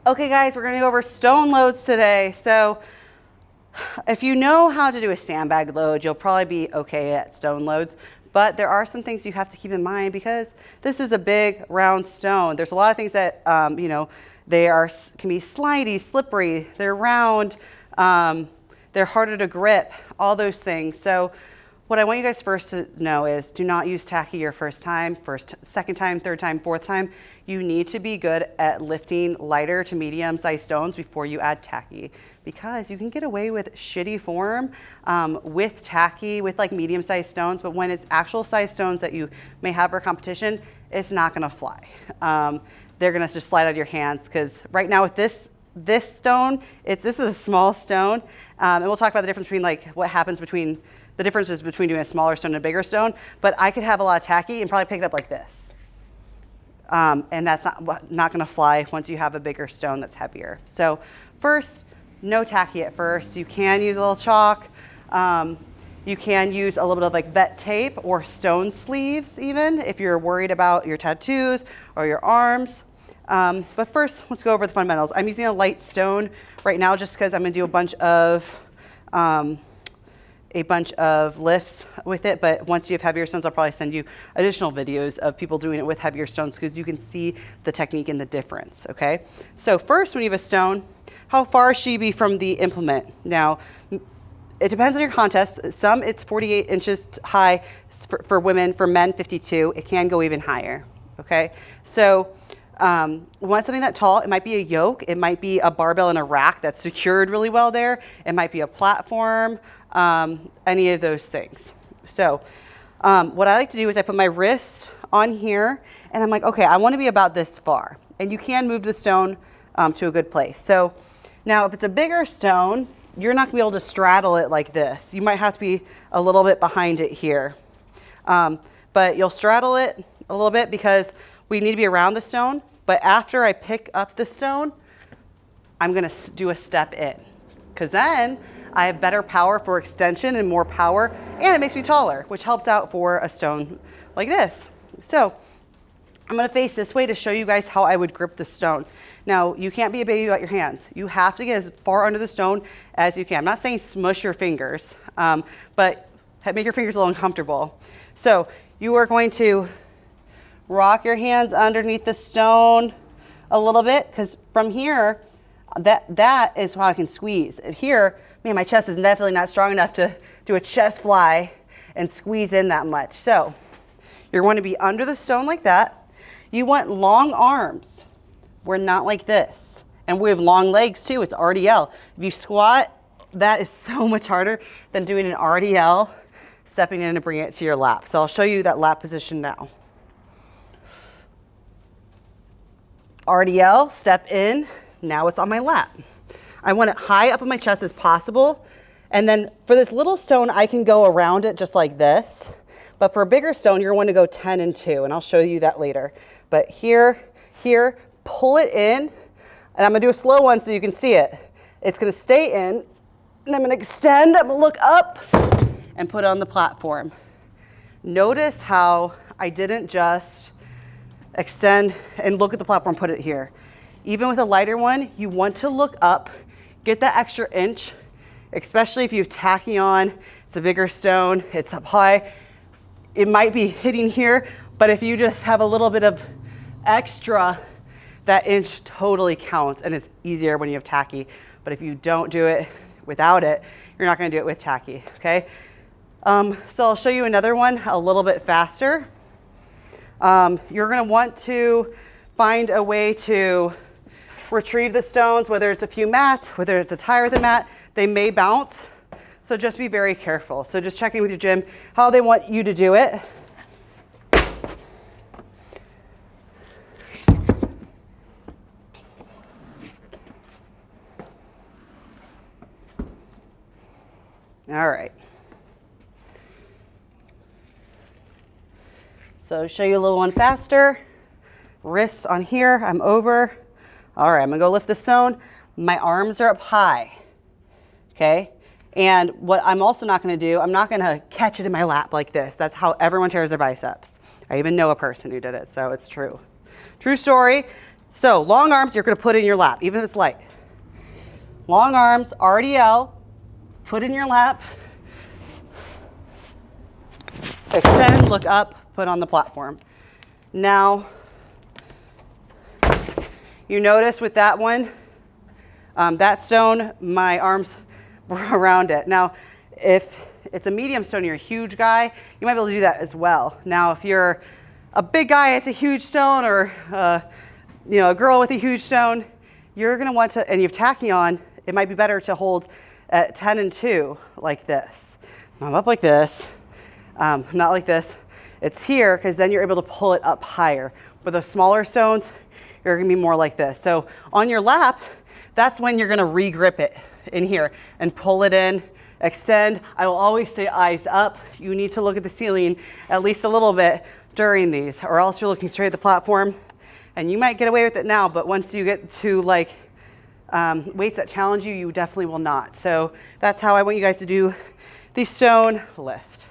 Okay guys, we're gonna go over stone loads today. So if you know how to do a sandbag load, you'll probably be okay at stone loads, but there are some things you have to keep in mind because this is a big round stone. There's a lot of things that, can be slidey, slippery, they're round, they're harder to grip, all those things. So what I want you guys first to know is do not use tacky your first time, second time, third time, fourth time. You need to be good at lifting lighter to medium sized stones before you add tacky, because you can get away with shitty form with tacky, with like medium sized stones, but when it's actual size stones that you may have for competition, it's not gonna fly. They're gonna just slide out of your hands, because right now with this stone, this is a small stone, and we'll talk about the difference between like what happens between the differences between doing a smaller stone and a bigger stone, but I could have a lot of tacky and probably pick it up like this. And that's not gonna fly once you have a bigger stone that's heavier. So first, no tacky at first. You can use a little chalk. You can use a little bit of like vet tape or stone sleeves even if you're worried about your tattoos or your arms. But first, let's go over the fundamentals. I'm using a light stone right now just because I'm gonna do a bunch of lifts with it, but once you have heavier stones, I'll probably send you additional videos of people doing it with heavier stones because you can see the technique and the difference, okay? So first, when you have a stone, how far should you be from the implement? Now, it depends on your contest. Some, it's 48 inches high for women. For men, 52. It can go even higher, okay? So want something that tall, it might be a yoke, it might be a barbell and a rack that's secured really well there, it might be a platform, any of those things. So what I like to do is I put my wrist on here and I'm like, okay, I want to be about this far. And you can move the stone to a good place. So now if it's a bigger stone, you're not gonna be able to straddle it like this. You might have to be a little bit behind it here. But you'll straddle it a little bit because we need to be around the stone. But after I pick up the stone, I'm gonna do a step in, because then I have better power for extension and more power, and it makes me taller, which helps out for a stone like this. So I'm gonna face this way to show you guys how I would grip the stone. Now, you can't be a baby without your hands. You have to get as far under the stone as you can. I'm not saying smush your fingers, but make your fingers a little uncomfortable. So you are going to rock your hands underneath the stone a little bit, because from here, that is how I can squeeze. Here, man, my chest is definitely not strong enough to do a chest fly and squeeze in that much. So you're going to be under the stone like that. You want long arms. We're not like this. And we have long legs too, it's RDL. If you squat, that is so much harder than doing an RDL, stepping in and bringing it to your lap. So I'll show you that lap position now. RDL, step in, now it's on my lap. I want it high up on my chest as possible. And then for this little stone, I can go around it just like this. But for a bigger stone, you're going to go 10 and 2, and I'll show you that later. But here, pull it in, and I'm gonna do a slow one so you can see it. It's gonna stay in, and I'm gonna extend, I'm gonna look up, and put it on the platform. Notice how I didn't just extend and look at the platform, put it here. Even with a lighter one, you want to look up, get that extra inch, especially if you have tacky on, it's a bigger stone, it's up high. It might be hitting here, but if you just have a little bit of extra, that inch totally counts, and it's easier when you have tacky. But if you don't do it without it, you're not gonna do it with tacky, okay? So I'll show you another one a little bit faster. You're gonna want to find a way to retrieve the stones, whether it's a few mats, whether it's a tire with a mat, they may bounce. So just be very careful. So just checking with your gym how they want you to do it. All right. So show you a little one faster. Wrists on here, I'm over. All right, I'm gonna go lift the stone. My arms are up high, okay? And what I'm also not gonna do, I'm not gonna catch it in my lap like this. That's how everyone tears their biceps. I even know a person who did it, so it's true. True story. So long arms, you're gonna put in your lap, even if it's light. Long arms, RDL, put in your lap. Extend, look up, put on the platform. Now, you notice with that one, that stone, my arms were around it. Now, if it's a medium stone, you're a huge guy, you might be able to do that as well. Now, if you're a big guy, it's a huge stone, or you know, a girl with a huge stone, you're gonna want to, and you have tachyon, it might be better to hold at 10 and 2 like this. Not up like this, not like this. It's here, because then you're able to pull it up higher. With the smaller stones, you're gonna be more like this. So on your lap, that's when you're gonna re-grip it in here and pull it in, extend. I will always say eyes up. You need to look at the ceiling at least a little bit during these, or else you're looking straight at the platform. And you might get away with it now, but once you get to like weights that challenge you, you definitely will not. So that's how I want you guys to do the stone lift.